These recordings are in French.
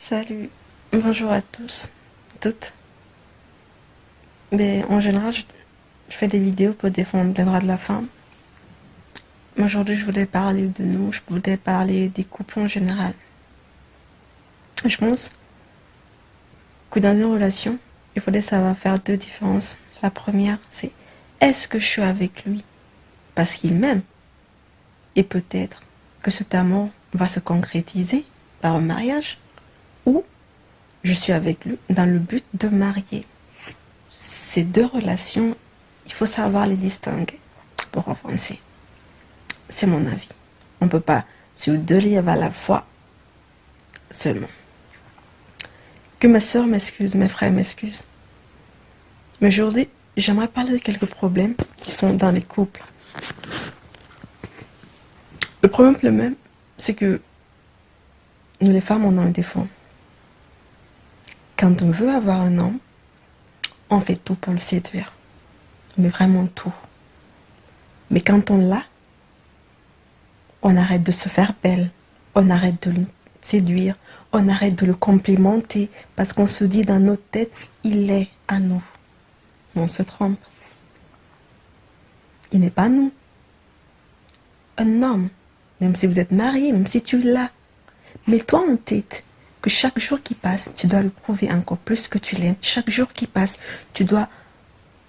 Salut, bonjour à tous, toutes. Mais en général, je fais des vidéos pour défendre les droits de la femme. Aujourd'hui, je voulais parler de nous, je voulais parler des couples en général. Je pense que dans une relation, il faudrait savoir faire deux différences. La première, c'est est-ce que je suis avec lui parce qu'il m'aime? Et peut-être que cet amour va se concrétiser par un mariage, ou je suis avec lui dans le but de marier. Ces deux relations, il faut savoir les distinguer pour avancer. C'est mon avis. On ne peut pas sur deux livres à la fois seulement. Que ma soeur m'excuse, mes frères m'excusent. Mais aujourd'hui, j'aimerais parler de quelques problèmes qui sont dans les couples. Le problème, c'est que nous les femmes, on a un défaut. Quand on veut avoir un homme, on fait tout pour le séduire. Mais vraiment tout. Mais quand on l'a, on arrête de se faire belle. On arrête de le séduire. On arrête de le complimenter. Parce qu'on se dit dans notre tête, il est à nous. On se trompe. Il n'est pas nous. Un homme, même si vous êtes marié, même si tu l'as, mets-toi en tête que chaque jour qui passe, tu dois le prouver encore plus que tu l'aimes. Chaque jour qui passe, tu dois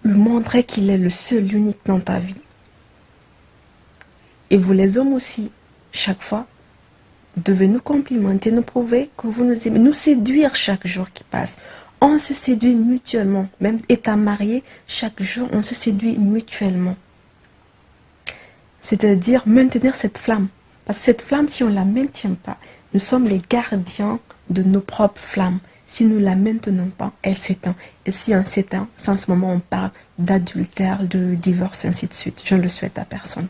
lui montrer qu'il est le seul, l'unique dans ta vie. Et vous les hommes aussi, chaque fois, vous devez nous complimenter, nous prouver que vous nous aimez, nous séduire chaque jour qui passe. On se séduit mutuellement. Même étant marié, chaque jour, on se séduit mutuellement. C'est-à-dire maintenir cette flamme. Parce que cette flamme, si on ne la maintient pas, nous sommes les gardiens de nos propres flammes. Si nous ne la maintenons pas, elle s'éteint. Et si elle s'éteint, c'est en ce moment on parle d'adultère, de divorce, ainsi de suite. Je ne le souhaite à personne.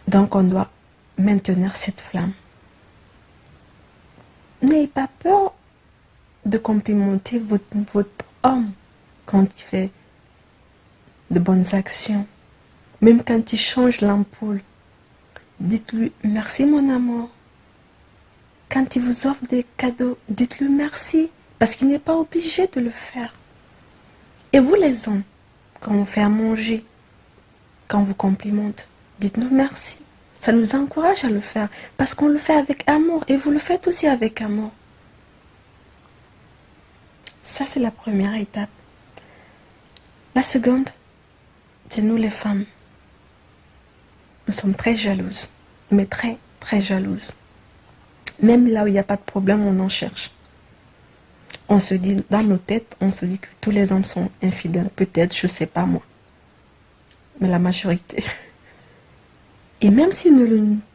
Donc on doit maintenir cette flamme. N'ayez pas peur de complimenter votre homme quand il fait de bonnes actions. Même quand il change l'ampoule, dites-lui merci mon amour. Quand il vous offre des cadeaux, dites-lui merci. Parce qu'il n'est pas obligé de le faire. Et vous les hommes, quand on fait à manger, quand on vous complimente, dites-nous merci. Ça nous encourage à le faire. Parce qu'on le fait avec amour. Et vous le faites aussi avec amour. Ça, c'est la première étape. La seconde, c'est nous les femmes. Nous sommes très jalouses. Mais très, très jalouses. Même là où il n'y a pas de problème, on en cherche. On se dit, dans nos têtes, on se dit que tous les hommes sont infidèles. Peut-être, je ne sais pas moi. Mais la majorité. Et même s'ils ne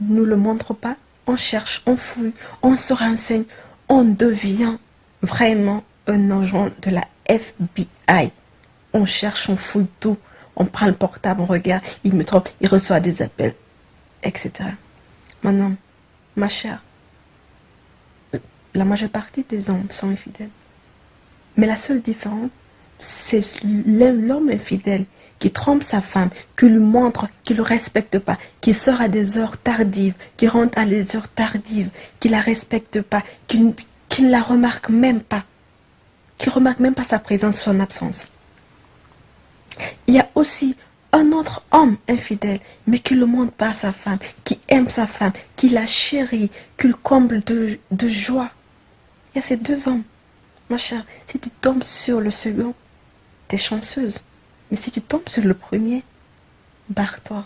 nous le montrent pas, on cherche, on fouille, on se renseigne. On devient vraiment un agent de la FBI. On cherche, on fouille tout. On prend le portable, on regarde, il me trompe, il reçoit des appels, etc. Mon homme, ma chère, la majeure partie des hommes sont infidèles. Mais la seule différence, c'est l'homme infidèle qui trompe sa femme, qui lui montre qu'il ne le respecte pas, qui sort à des heures tardives, qui rentre à des heures tardives, qui ne la respecte pas, qui ne la remarque même pas, qui ne remarque même pas sa présence ou son absence. Il y a aussi un autre homme infidèle, mais qui ne le montre pas à sa femme, qui aime sa femme, qui la chérit, qui le comble de joie. Il y a ces deux hommes. Ma chère, si tu tombes sur le second, tu es chanceuse. Mais si tu tombes sur le premier, barre-toi.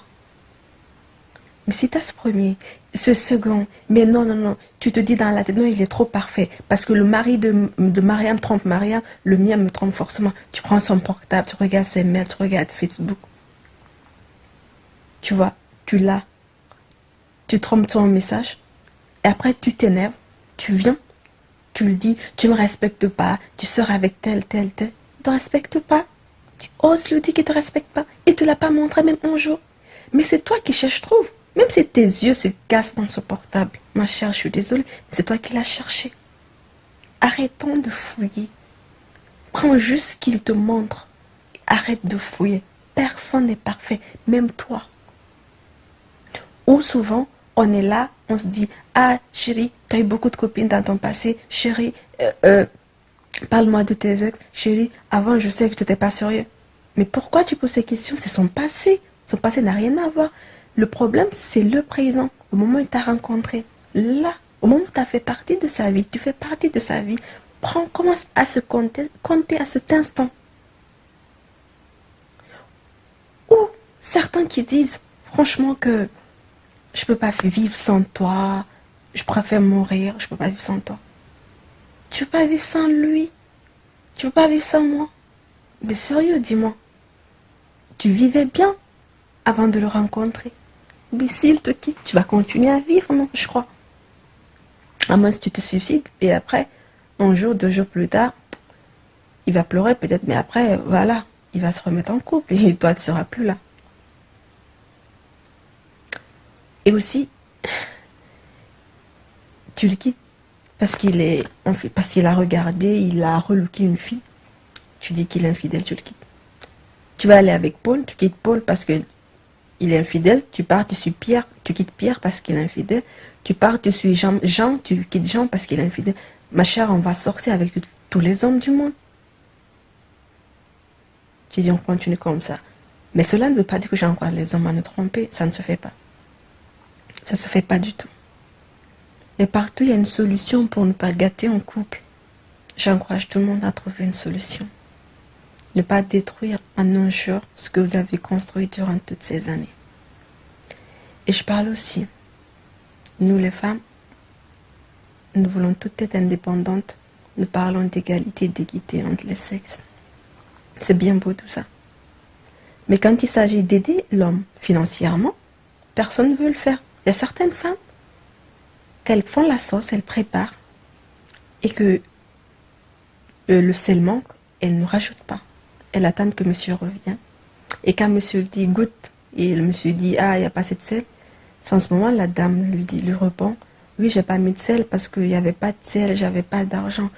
Mais si tu as ce premier, ce second, mais non, tu te dis dans la tête, non, il est trop parfait. Parce que le mari de Mariam trompe Mariam, le mien me trompe forcément. Tu prends son portable, tu regardes ses mails, tu regardes Facebook. Tu vois, tu l'as. Tu trompes ton message. Et après, tu t'énerves. Tu viens. Tu le dis, tu ne me respectes pas. Tu sors avec tel. Il ne te respecte pas. Tu oses lui dire qu'il ne te respecte pas. Il ne te l'a pas montré même un jour. Mais c'est toi qui cherches, trouve. Même si tes yeux se cassent dans ce portable. Ma chère, je suis désolée, mais c'est toi qui l'as cherché. Arrêtons de fouiller. Prends juste ce qu'il te montre. Arrête de fouiller. Personne n'est parfait, même toi. Ou souvent, On est là, on se dit, ah chérie, tu as eu beaucoup de copines dans ton passé, chérie, parle-moi de tes ex, chérie, avant je sais que tu n'étais pas sérieux. Mais pourquoi tu poses ces questions? C'est son passé. Son passé n'a rien à voir. Le problème, c'est le présent. Au moment où il t'a rencontré, là, au moment où tu as fait partie de sa vie, tu fais partie de sa vie, commence à se compter à cet instant. Ou certains qui disent, franchement, que je peux pas vivre sans toi, je préfère mourir, je peux pas vivre sans toi. Tu peux pas vivre sans lui, tu peux pas vivre sans moi. Mais sérieux, dis-moi, tu vivais bien avant de le rencontrer. Mais s'il te quitte, tu vas continuer à vivre, non, je crois. À moins que tu te suicides, et après, un jour, 2 jours plus tard, il va pleurer peut-être, mais après, voilà, il va se remettre en couple, et toi, tu ne seras plus là. Et aussi, tu le quittes parce qu'il a regardé, il a relooké une fille. Tu dis qu'il est infidèle, tu le quittes. Tu vas aller avec Paul, tu quittes Paul parce que il est infidèle, tu pars, tu suis Pierre, tu quittes Pierre parce qu'il est infidèle, tu pars, tu suis Jean, tu quittes Jean parce qu'il est infidèle. Ma chère, on va sortir avec tous les hommes du monde. Tu dis, on continue comme ça. Mais cela ne veut pas dire que j'encourage les hommes à nous tromper, ça ne se fait pas. Ça ne se fait pas du tout. Mais partout, il y a une solution pour ne pas gâter un couple. J'encourage tout le monde à trouver une solution. Ne pas détruire en un jour ce que vous avez construit durant toutes ces années. Et je parle aussi, nous les femmes, nous voulons toutes être indépendantes. Nous parlons d'égalité, d'équité entre les sexes. C'est bien beau tout ça. Mais quand il s'agit d'aider l'homme financièrement, personne ne veut le faire. Il y a certaines femmes, qu'elles font la sauce, elles préparent, et que le sel manque, elles ne rajoutent pas. Elles attendent que monsieur revienne. Et quand monsieur dit goûte, et le monsieur dit ah, il n'y a pas assez de sel, c'est en ce moment la dame lui répond oui, j'ai pas mis de sel parce qu'il n'y avait pas de sel, j'avais pas d'argent.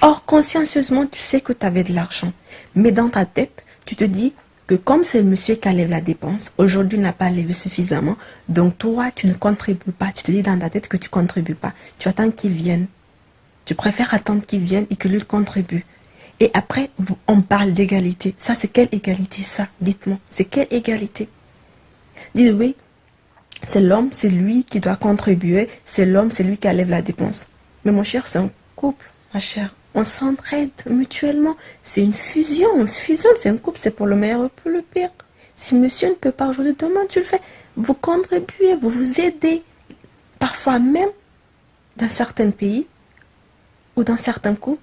Or, consciencieusement, tu sais que tu avais de l'argent. Mais dans ta tête, tu te dis que comme c'est le monsieur qui a levé la dépense, aujourd'hui il n'a pas levé suffisamment, donc toi, tu ne contribues pas. Tu te dis dans ta tête que tu ne contribues pas. Tu attends qu'il vienne. Tu préfères attendre qu'il vienne et que lui contribue. Et après, on parle d'égalité. Ça, c'est quelle égalité, ça? Dites-moi, c'est quelle égalité? Dites oui, c'est l'homme, c'est lui qui doit contribuer. C'est l'homme, c'est lui qui enlève la dépense. Mais mon cher, c'est un couple, ma chère. On s'entraide mutuellement. C'est une fusion, on fusionne. C'est un couple, c'est pour le meilleur et pour le pire. Si monsieur ne peut pas aujourd'hui, demain, tu le fais. Vous contribuez, vous vous aidez. Parfois même, dans certains pays ou dans certains couples,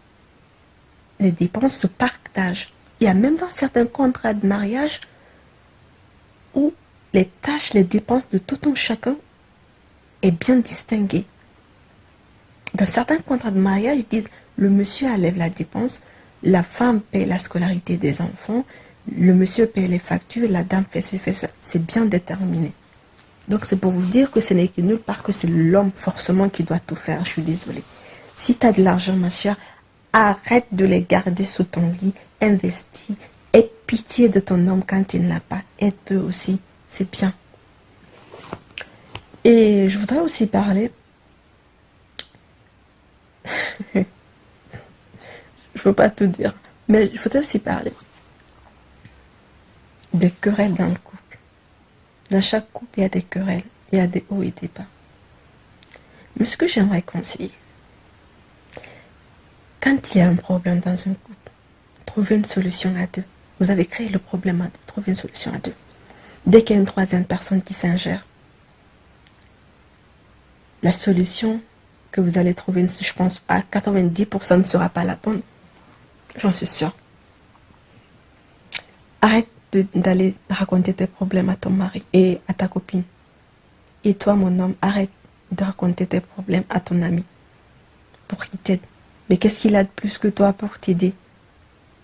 les dépenses se partagent. Il y a même dans certains contrats de mariage où les tâches, les dépenses de tout un chacun est bien distinguée. Dans certains contrats de mariage, ils disent le monsieur enlève la dépense, la femme paye la scolarité des enfants, le monsieur paye les factures, la dame fait ci, fait ça. C'est bien déterminé. Donc c'est pour vous dire que ce n'est que nulle part que c'est l'homme forcément qui doit tout faire. Je suis désolée. Si tu as de l'argent, ma chère, arrête de les garder sous ton lit, investis, aie pitié de ton homme quand il ne l'a pas, aide-le aussi, c'est bien. Et je voudrais aussi parler, je ne veux pas tout dire, mais je voudrais aussi parler des querelles dans le couple. Dans chaque couple, il y a des querelles, il y a des hauts et des bas. Mais ce que j'aimerais conseiller, quand il y a un problème dans un couple, trouvez une solution à deux. Vous avez créé le problème à deux, trouvez une solution à deux. Dès qu'il y a une troisième personne qui s'ingère, la solution que vous allez trouver, je pense à 90% ne sera pas la bonne. J'en suis sûre. Arrête d'aller raconter tes problèmes à ton mari et à ta copine. Et toi, mon homme, arrête de raconter tes problèmes à ton ami pour qu'il t'aide. Mais qu'est-ce qu'il a de plus que toi pour t'aider?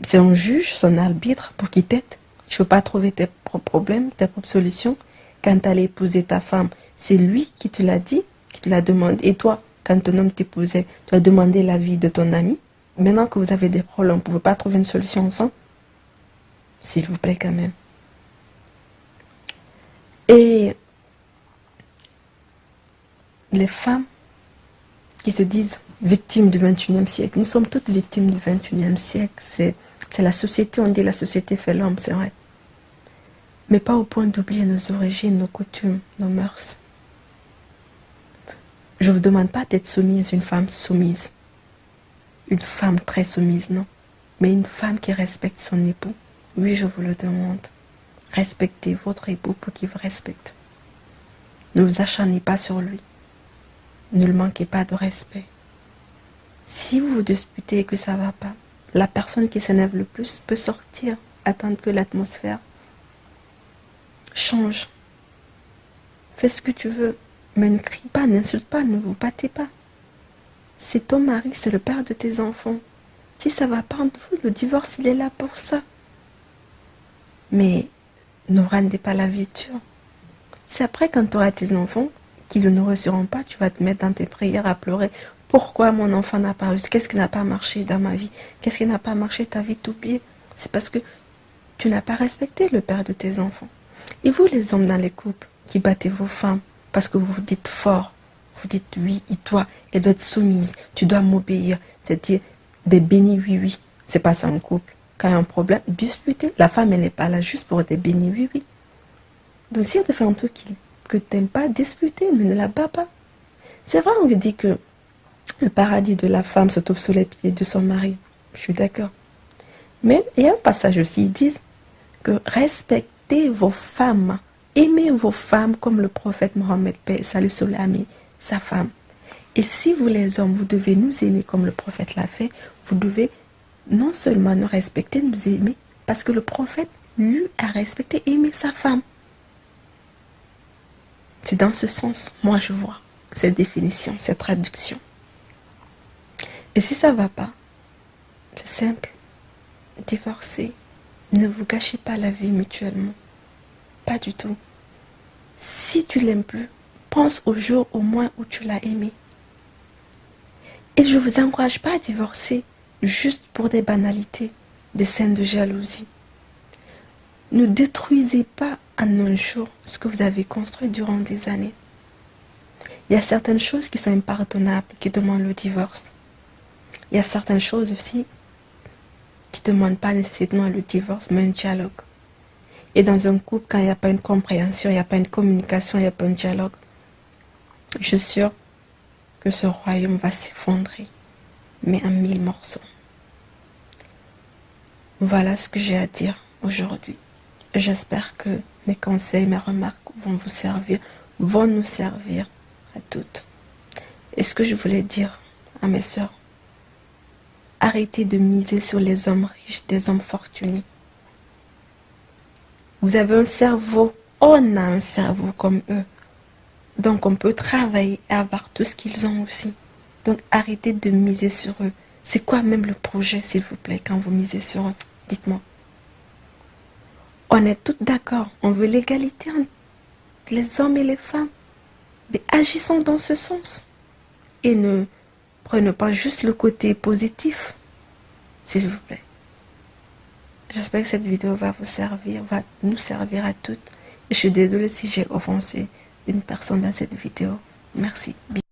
C'est un juge, son arbitre pour qu'il t'aide. Je ne peux pas trouver tes propres problèmes, tes propres solutions. Quand tu allais épouser ta femme, c'est lui qui te l'a dit, qui te l'a demandé. Et toi, quand ton homme t'épousait, tu as demandé l'avis de ton ami. Maintenant que vous avez des problèmes, vous ne pouvez pas trouver une solution ensemble? S'il vous plaît quand même. Et les femmes qui se disent victimes du 21e siècle. Nous sommes toutes victimes du 21e siècle. C'est la société, on dit la société fait l'homme, c'est vrai. Mais pas au point d'oublier nos origines, nos coutumes, nos mœurs. Je ne vous demande pas d'être soumise, une femme soumise. Une femme très soumise, non. Mais une femme qui respecte son époux. Oui, je vous le demande. Respectez votre époux pour qu'il vous respecte. Ne vous acharnez pas sur lui. Ne lui manquez pas de respect. Si vous vous disputez et que ça ne va pas, la personne qui s'énerve le plus peut sortir, attendre que l'atmosphère change. Fais ce que tu veux, mais ne crie pas, n'insulte pas, ne vous battez pas. C'est ton mari, c'est le père de tes enfants. Si ça ne va pas entre vous, le divorce, il est là pour ça. Mais ne rendez pas la vie dure. C'est après, quand tu auras tes enfants, qui ne réussiront pas, tu vas te mettre dans tes prières à pleurer. Pourquoi mon enfant n'a pas réussi? Qu'est-ce qui n'a pas marché dans ma vie? Qu'est-ce qui n'a pas marché ta vie t'oublier? C'est parce que tu n'as pas respecté le père de tes enfants. Et vous, les hommes dans les couples, qui battez vos femmes, parce que vous vous dites fort, vous dites oui, elle doit être soumise, tu dois m'obéir, c'est-à-dire des bénis oui. C'est pas ça un couple. Quand il y a un problème, disputez. La femme, elle n'est pas là juste pour des bénis oui. Donc si elle te fait un truc que tu n'aimes pas, disputer, mais ne la bats pas. C'est vrai, on dit que le paradis de la femme se trouve sous les pieds de son mari. Je suis d'accord. Mais il y a un passage aussi, ils disent que respectez vos femmes, aimez vos femmes comme le prophète Mohammed, paix et salut sur lui, sa femme. Et si vous les hommes, vous devez nous aimer comme le prophète l'a fait, vous devez non seulement nous respecter, nous aimer, parce que le prophète, lui, a respecté et aimé sa femme. C'est dans ce sens, moi je vois cette définition, cette traduction. Et si ça ne va pas, c'est simple, divorcez. Ne vous gâchez pas la vie mutuellement. Pas du tout. Si tu l'aimes plus, pense au jour au moins où tu l'as aimé. Et je ne vous encourage pas à divorcer juste pour des banalités, des scènes de jalousie. Ne détruisez pas en un jour ce que vous avez construit durant des années. Il y a certaines choses qui sont impardonnables, qui demandent le divorce. Il y a certaines choses aussi qui ne demandent pas nécessairement le divorce, mais un dialogue. Et dans un couple, quand il n'y a pas une compréhension, il n'y a pas une communication, il n'y a pas un dialogue, je suis sûre que ce royaume va s'effondrer, mais en 1000 morceaux. Voilà ce que j'ai à dire aujourd'hui. J'espère que mes conseils, mes remarques vont vous servir, vont nous servir à toutes. Et ce que je voulais dire à mes sœurs, arrêtez de miser sur les hommes riches, des hommes fortunés. Vous avez un cerveau, on a un cerveau comme eux. Donc on peut travailler et avoir tout ce qu'ils ont aussi. Donc arrêtez de miser sur eux. C'est quoi même le projet, s'il vous plaît, quand vous misez sur eux? Dites-moi. On est toutes d'accord, on veut l'égalité entre les hommes et les femmes. Mais agissons dans ce sens. Et ne prenez pas juste le côté positif, s'il vous plaît. J'espère que cette vidéo va vous servir, va nous servir à toutes. Et je suis désolée si j'ai offensé une personne dans cette vidéo. Merci.